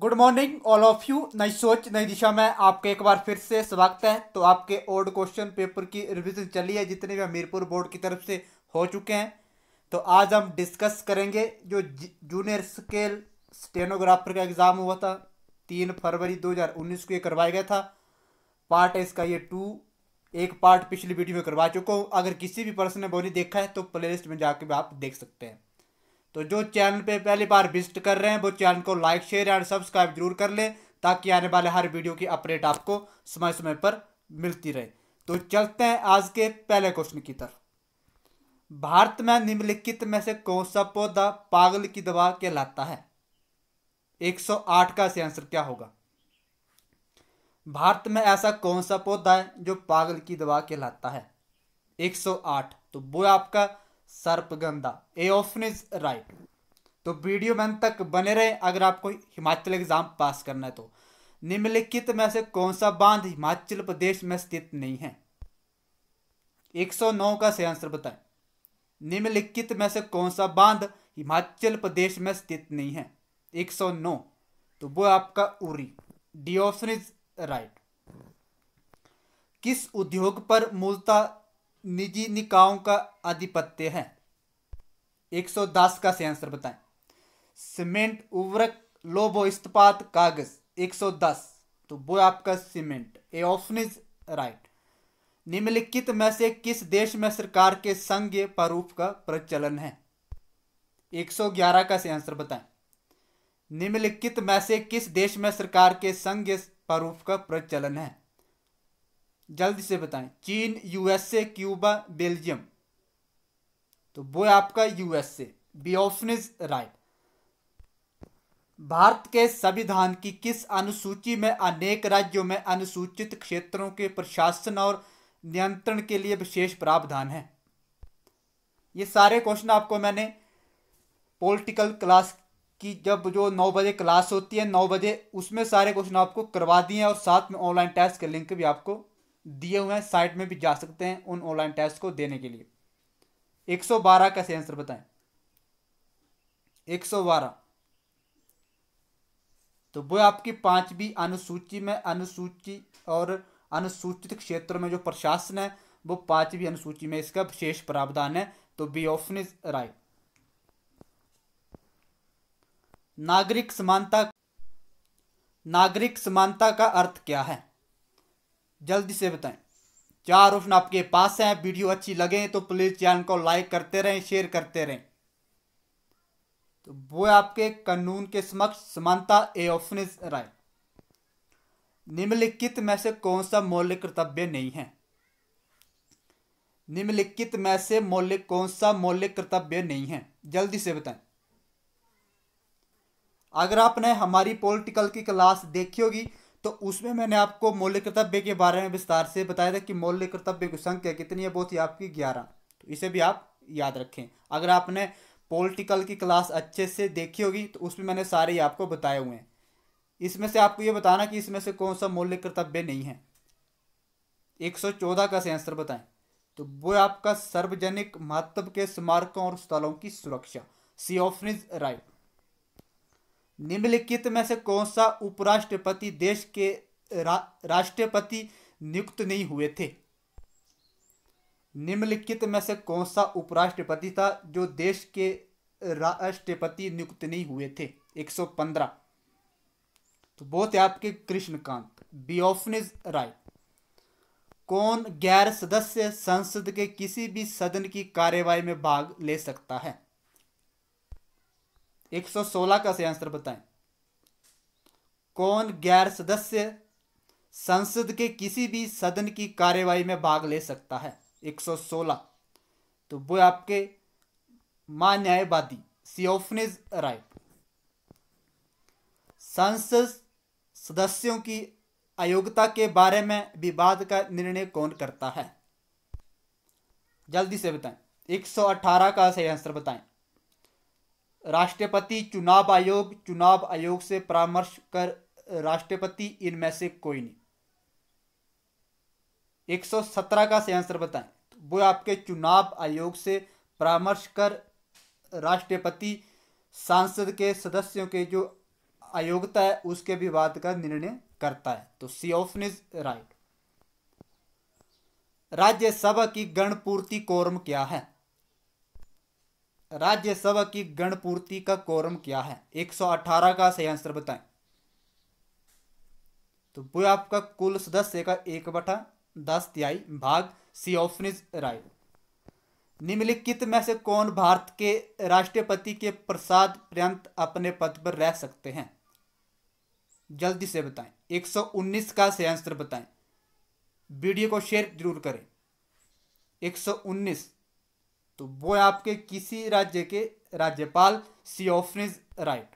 Good morning all of you. नई सोच नई दिशा में आपके एक बार फिर से स्वागत है। तो आपके ओल्ड क्वेश्चन पेपर की रिवीजन चली है जितने भी हमीरपुर बोर्ड की तरफ से हो चुके हैं। तो आज हम डिस्कस करेंगे जो जूनियर स्केल स्टेनोग्राफर का एग्ज़ाम हुआ था 3 फरवरी 2019 को ये करवाया गया था। पार्ट है इसका ये 2। एक पार्ट पिछली वीडियो में करवा चुका हूँ। अगर किसी भी पर्सन ने वो नहीं देखा है तो प्लेलिस्ट में जाके भी आप देख सकते हैं। तो जो चैनल पे पहली बार विजिट कर रहे हैं वो चैनल को लाइक शेयर एंड सब्सक्राइब जरूर कर लें ताकि आने वाले हर वीडियो की अपडेट आपको समय समय पर मिलती रहे। तो चलते हैं आज के पहले क्वेश्चन की तरफ। भारत में निम्नलिखित में से कौन सा पौधा पागल की दवा कहलाता है? 108 का सही आंसर क्या होगा? भारत में ऐसा कौन सा पौधा है जो पागल की दवा कहलाता है? 108। तो वो आपका सर्पगंधा। A option is right. तो वीडियो में अंत तक बने रहे अगर आपको हिमाचल एग्जाम पास करना है तो। निम्नलिखित में से कौन सा बांध हिमाचल प्रदेश में स्थित नहीं है? 109 का सही आंसर बताएं। निम्नलिखित में से कौन सा बांध हिमाचल प्रदेश में स्थित नहीं है? 109। तो वो आपका Uri. D option is right. किस उद्योग पर मूलतः निजी निकायों का आधिपत्य है? 110 का सही आंसर बताएं। सीमेंट, उर्वरक, लोह इस्पात, कागज। 110। तो वो आपका cement. A option is right. निम्नलिखित में से किस देश में सरकार के संघीय प्रारूप का प्रचलन है? 111 का सही आंसर बताएं। निम्नलिखित में से किस देश में सरकार के संघीय प्रारूप का प्रचलन है? जल्दी से बताएं। चीन, यूएसए, क्यूबा, बेल्जियम। तो वो आपका USA. B option is right. Bharat के संविधान की किस अनुसूची में अनेक राज्यों में अनुसूचित क्षेत्रों के प्रशासन और नियंत्रण के लिए विशेष प्रावधान है? ये सारे क्वेश्चन आपको मैंने पॉलिटिकल क्लास की जब जो 9 बजे क्लास होती है 9 बजे उसमें सारे क्वेश्चन आपको करवा दिए हैं और साथ में ऑनलाइन टेस्ट के लिंक भी आपको दिए हुए हैं। साइट में भी जा सकते हैं उन ऑनलाइन टेस्ट को देने के लिए। 112 का सही आंसर बताएं। 112। तो वो आपकी 5वीं अनुसूची में अनुसूची और अनुसूचित क्षेत्रों में जो प्रशासन है वो 5वीं अनुसूची में इसका विशेष प्रावधान है। तो बी ऑप्शन इज राइट। नागरिक समानता का अर्थ क्या है? जल्दी से बताएं। 4 ऑप्शन आपके पास हैं। वीडियो अच्छी लगे तो प्लीज चैनल को लाइक करते रहें, शेयर करते रहें। तो वो आपके कानून के समक्ष समानता। ए ऑप्शन इज राइट। निम्नलिखित में से कौन सा मौलिक कर्तव्य नहीं है? निम्नलिखित में से कौन सा मौलिक कर्तव्य नहीं है? जल्दी से बताएं। अगर आपने हमारी पॉलिटिकल की क्लास देखी होगी तो उसमें मैंने आपको मौलिक कर्तव्य के बारे में विस्तार से बताया था कि मौलिक कर्तव्य की संख्या कितनी है। वो थी आपकी 11। तो इसे भी आप याद रखें। अगर आपने पॉलिटिकल की क्लास अच्छे से देखी होगी तो उसमें मैंने सारे आपको बताए हुए हैं। इसमें से आपको ये बताना कि इसमें से कौन सा मौलिक कर्तव्य नहीं है। 114 का सही आंसर बताएं। तो वो आपका सार्वजनिक महत्व के स्मारकों और स्थलों की सुरक्षा। C option is right. निम्नलिखित में से कौन सा उपराष्ट्रपति देश के राष्ट्रपति नियुक्त नहीं हुए थे? निम्नलिखित में से कौन सा उपराष्ट्रपति था जो देश के राष्ट्रपति नियुक्त नहीं हुए थे? 115। तो वो थे आपके Krishnakant. B option is right. कौन गैर सदस्य संसद के किसी भी सदन की कार्यवाही में भाग ले सकता है? 116 का सही आंसर बताएं। कौन गैर सदस्य संसद के किसी भी सदन की कार्यवाही में भाग ले सकता है? 116। तो वो आपके महान्यायवादी। C option is right. संसद सदस्यों की अयोग्यता के बारे में विवाद का निर्णय कौन करता है? जल्दी से बताएं। 118 का सही आंसर बताएं। राष्ट्रपति, चुनाव आयोग से परामर्श कर राष्ट्रपति, इनमें से कोई नहीं। 117 का सही आंसर बताएं। वो आपके चुनाव आयोग से परामर्श कर राष्ट्रपति सांसद के सदस्यों के जो अयोग्यता है उसके विवाद का निर्णय करता है। तो C option is right. Rajya Sabha की गणपूर्ति कोरम क्या है? राज्यसभा की गणपूर्ति का कोरम क्या है? 118 का सही आंसर बताएं। तो वो आपका कुल सदस्य का 1/10 भाग। C option is right. निम्नलिखित में से कौन भारत के राष्ट्रपति के प्रसाद पर्यंत अपने पद पर रह सकते हैं? जल्दी से बताएं। 119 का सही आंसर बताएं। वीडियो को शेयर जरूर करें। 119 तो वो आपके किसी राज्य के राज्यपाल। C option is right.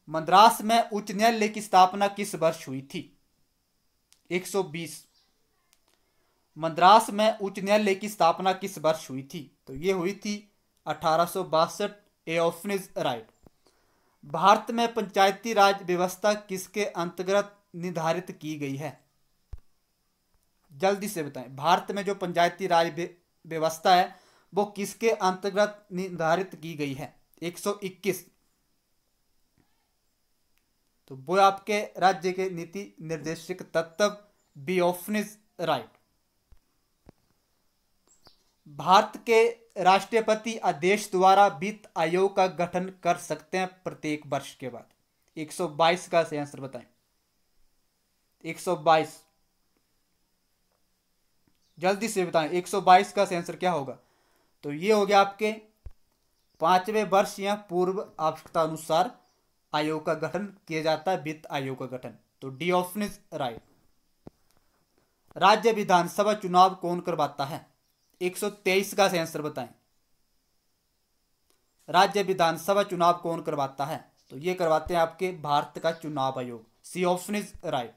Madras में उच्च न्यायालय की स्थापना किस वर्ष हुई थी? 120 मद्रास में उच्च न्यायालय की स्थापना किस वर्ष हुई थी? तो ये हुई थी 1862। ए ऑप्शन इज राइट। भारत में पंचायती राज व्यवस्था किसके अंतर्गत निर्धारित की गई है? जल्दी से बताएं। भारत में जो पंचायती राज व्यवस्था है वो किसके अंतर्गत निर्धारित की गई है? 121 तो वो आपके राज्य के नीति निर्देशक तत्व। B option is right. Bharat के राष्ट्रपति आदेश द्वारा वित्त आयोग का गठन कर सकते हैं प्रत्येक वर्ष के बाद। 122 का सही आंसर बताएं। 122 जल्दी से बताएं। 122 का सही आंसर क्या होगा? तो ये हो गया आपके 5वें वर्ष या पूर्व आवश्यकता अनुसार आयोग का गठन किया जाता है, वित्त आयोग का गठन। तो डी ऑप्शन इज राइट। राज्य विधानसभा चुनाव कौन करवाता है? 123 का सही आंसर बताएं। राज्य विधानसभा चुनाव कौन करवाता है? तो ये करवाते हैं आपके भारत का चुनाव आयोग। C option is right.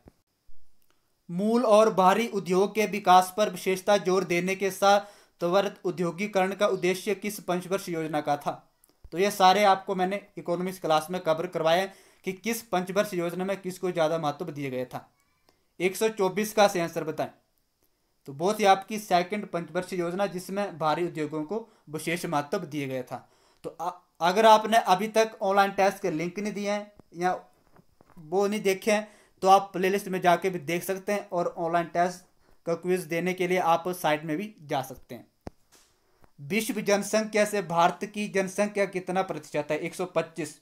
मूल और बाहरी उद्योग के विकास पर विशेषता जोर देने के साथ त्वरित औद्योगिकरण का उद्देश्य किस पंचवर्ष योजना का था? तो ये सारे आपको मैंने इकोनॉमिक्स क्लास में कवर करवाए कि किस पंचवर्ष योजना में किसको ज़्यादा महत्व दिया गया था। 124 का सही आंसर बताएं। तो बहुत ही आपकी सेकंड पंचवर्षीय योजना जिसमें भारी उद्योगों को विशेष महत्व दिया गया था। तो अगर आपने अभी तक ऑनलाइन टेस्ट के लिंक नहीं दिए हैं या वो नहीं देखे हैं तो आप प्लेलिस्ट में जाके भी देख सकते हैं और ऑनलाइन टेस्ट का क्विज देने के लिए आप साइट में भी जा सकते हैं। विश्व जनसंख्या से भारत की जनसंख्या कितना प्रतिशत है? 125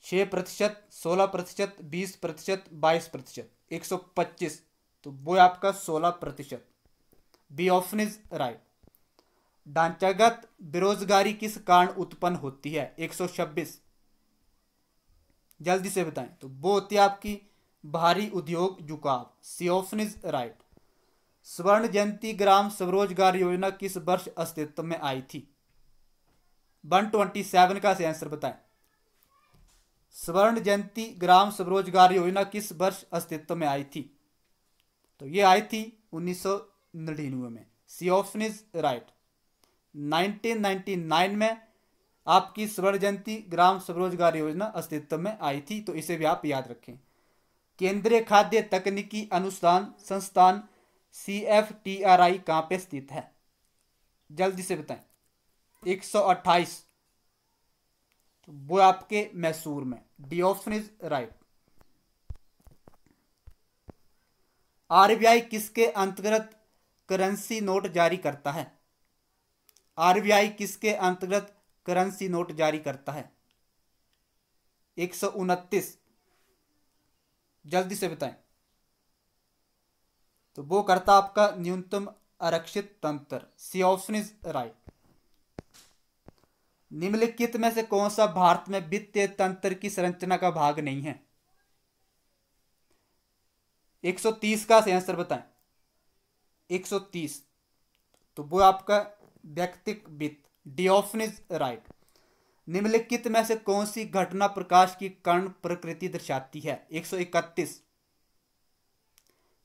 6%, 16%, 20%, 22%। 125 तो वो आपका 16%। B option is right. ढांचागत बेरोजगारी किस कारण उत्पन्न होती है? 126 जल्दी से बताएं। तो वो होती है आपकी भारी उद्योग झुकाव। C option is right. स्वर्ण जयंती ग्राम स्वरोजगार योजना किस वर्ष अस्तित्व में आई थी? 127 का आंसर बताएं। स्वर्ण जयंती ग्राम स्वरोजगार योजना किस वर्ष अस्तित्व में आई थी? तो ये आई थी 1999 में। सी ऑप्शन इज राइट। 1999 में आपकी स्वर्ण जयंती ग्राम स्वरोजगार योजना अस्तित्व में आई थी। तो इसे भी आप याद रखें। केंद्रीय खाद्य तकनीकी अनुसंधान संस्थान CFTRI कहाँ पे स्थित है? जल्दी से बताएं। 128 तो वो आपके मैसूर में। D option is right. RBI किसके अंतर्गत करेंसी नोट जारी करता है? RBI किसके अंतर्गत करेंसी नोट जारी करता है? 129 जल्दी से बताएं। तो वो करता आपका न्यूनतम आरक्षित तंत्र। C option is right. निम्नलिखित में से कौन सा भारत में वित्तीय तंत्र की संरचना का भाग नहीं है? 130 का आंसर बताएं। 130 तो वो आपका व्यक्तिगत वित्त। D option is right. निम्नलिखित में से कौन सी घटना प्रकाश की कर्ण प्रकृति दर्शाती है? 131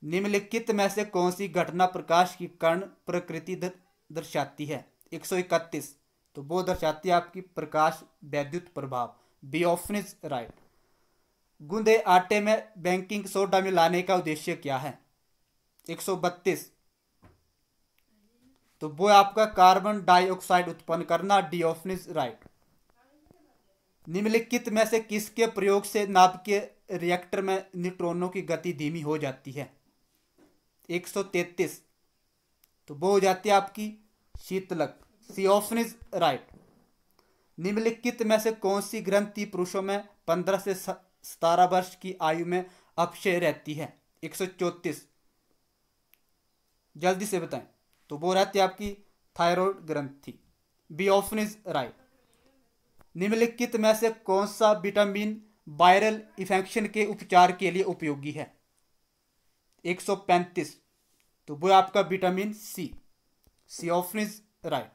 निम्नलिखित में से कौन सी घटना प्रकाश की कर्ण प्रकृति दर्शाती है? 131 तो वो दर्शाती है आपकी प्रकाश वैद्युत प्रभाव। B option is right. गूंदे आटे में बेकिंग सोडा मिलाने का उद्देश्य क्या है? 132 तो वो आपका कार्बन डाइऑक्साइड उत्पन्न करना। D option is right. निम्नलिखित में से किसके प्रयोग से नाभिकीय रिएक्टर में न्यूट्रॉनों की गति धीमी हो जाती है? 133। तो वो हो जाती है आपकी शीतलक। C option is right. निम्नलिखित में से कौन सी ग्रंथि पुरुषों में 15 से 17 वर्ष की आयु में अपक्षय रहती है? 134। जल्दी से बताएं। तो वो रहती है आपकी थायराइड ग्रंथि। B option is right. निम्नलिखित में से कौन सा विटामिन वायरल इन्फेक्शन के उपचार के लिए उपयोगी है? 135। तो वो आपका vitamin C. C option is right.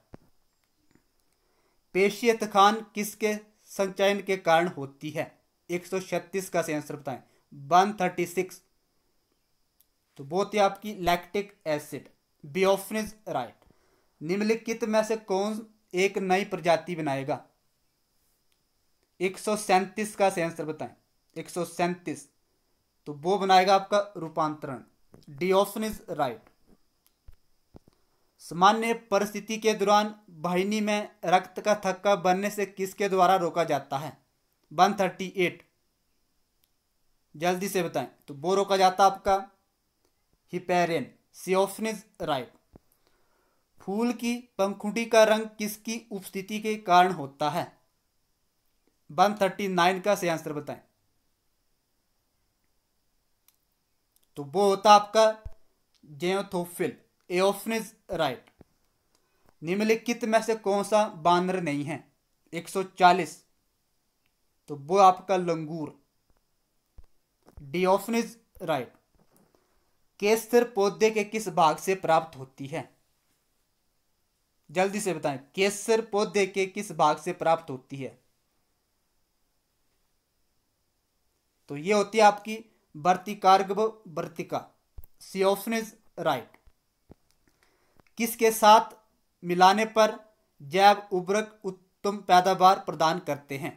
पेशीय थकान किसके संचयन के कारण होती है? 136 का सही आंसर बताएं। 136। तो वो थी आपकी lactic acid. B option is right. निम्नलिखित में से कौन एक नई प्रजाति बनाएगा? 137 का सही आंसर बताएं। 137। तो वो बनाएगा आपका रूपांतरण। D option is right. सामान्य परिस्थिति के दौरान वाहिनी में रक्त का थक्का बनने से किसके द्वारा रोका जाता है? 138। जल्दी से बताएं। तो वो रोका जाता है आपका heparin. C option is right. फूल की पंखुड़ी का रंग किसकी उपस्थिति के कारण होता है? 139 का सही आंसर बताएं। तो वो होता आपका xanthophyll. A option is right. निम्नलिखित में से कौन सा बानर नहीं है? 140। तो वो आपका लंगूर। D option is right. केसर पौधे के किस भाग से प्राप्त होती है? जल्दी से बताएं। केसर पौधे के किस भाग से प्राप्त होती है? तो ये होती है आपकी वर्तिकार्गव वर्तिका। C option is right. किसके साथ मिलाने पर जैव उर्वरक उत्तम पैदावार प्रदान करते हैं?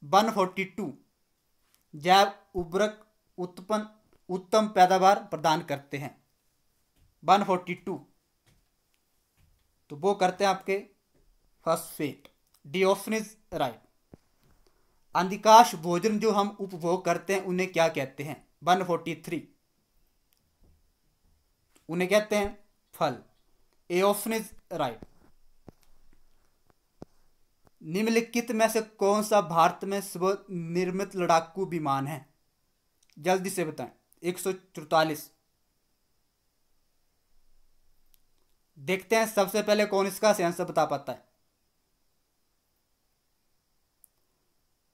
142। जैव उर्वरक उत्तम पैदावार प्रदान करते हैं। 142। तो वो करते हैं आपके phosphate. D option is right. अधिकांश भोजन जो हम उपभोग करते हैं उन्हें क्या कहते हैं? 143। उन्हें कहते हैं फल। ए ऑप्शन इज राइट। निम्नलिखित में से कौन सा भारत में स्वनिर्मित लड़ाकू विमान है? जल्दी से बताएं। 144। देखते हैं सबसे पहले कौन इसका सही आंसर बता पाता है।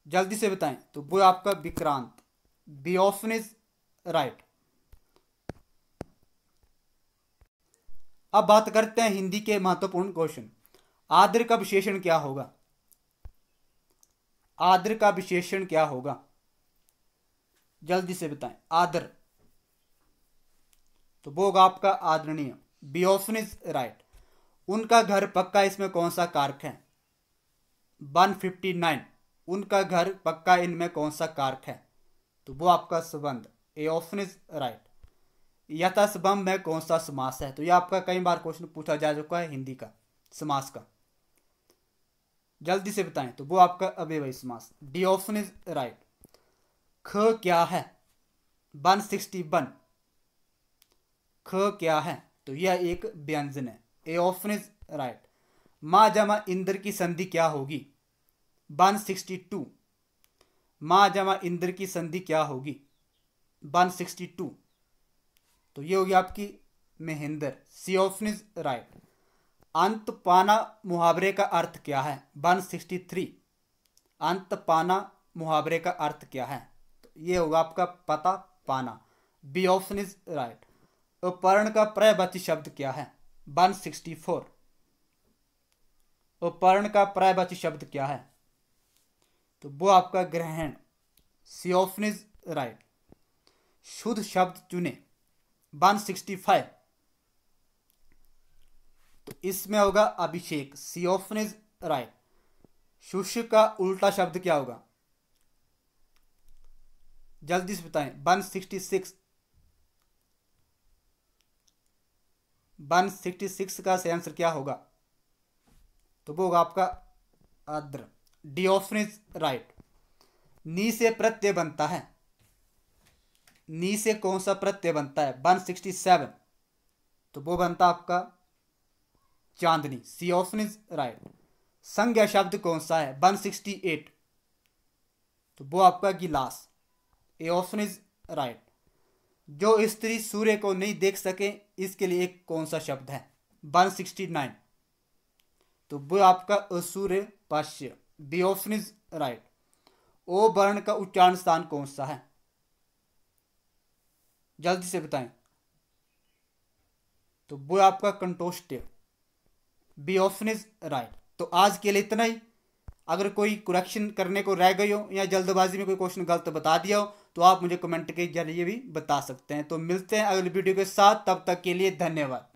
जल्दी से बताएं। तो वो आपका Vikrant. B option is right. अब बात करते हैं हिंदी के महत्वपूर्ण क्वेश्चन। आर्द्र का विशेषण क्या होगा? आर्द्र का विशेषण क्या होगा? जल्दी से बताएं। आर्द्र। तो वो होगा आपका आदरणीय। B option is right. उनका घर पक्का इसमें कौन सा कारक है? 159। उनका घर पक्का इनमें कौन सा कारक है? तो वो आपका संबंध। A option is right. यथासंबंध में कौन सा समास है? तो ये आपका कई बार क्वेश्चन पूछा जा चुका है हिंदी का समास का। जल्दी से बताएं। तो वो आपका अव्ययी समास। D option is right. ख क्या है? 161। ख क्या है? तो यह एक व्यंजन है। ए ऑप्शन इज राइट। मां जमा इंद्र की संधि क्या होगी? 162। मां जमा इंद्र की संधि क्या होगी? 162। तो ये होगी आपकी Mahendra. C option is right. अंत पाना मुहावरे का अर्थ क्या है? 163। अंत पाना मुहावरे का अर्थ क्या है? तो ये होगा आपका पता पाना। B option is right. उपकरण का पर्यायवाची शब्द क्या है? 164। उपकरण का पर्यायवाची शब्द क्या है? तो वो आपका ग्रहण। C option is right. शुद्ध शब्द चुने। 165। तो इसमें होगा अभिषेक। C option is right. शुष्क का उल्टा शब्द क्या होगा? जल्दी से बताएं। 166। 166 का सही आंसर क्या होगा? तो वो होगा आपका आर्द्र। D option is right. नी से प्रत्यय बनता है, नी से कौन सा प्रत्यय बनता है? 167, तो वो बनता आपका चांदनी, सी ऑप्शन इज राइट। संज्ञा शब्द कौन सा है? 168, तो वो आपका गिलास, ए ऑप्शन इज राइट। जो स्त्री सूर्य को नहीं देख सके इसके लिए एक कौन सा शब्द है? 169, तो वो आपका असूर्य पाश्य, बी ऑप्शन इज राइट। ओ वर्ण का उच्चारण स्थान कौन सा है? जल्दी से बताएं। तो वो आपका कंठोष्ठ्य, बी ऑप्शन इज राइट। तो आज के लिए इतना ही। अगर कोई करेक्शन करने को रह गई हो या जल्दबाजी में कोई क्वेश्चन गलत बता दिया हो तो आप मुझे कमेंट के जरिए भी बता सकते हैं। तो मिलते हैं अगली वीडियो के साथ, तब तक के लिए धन्यवाद।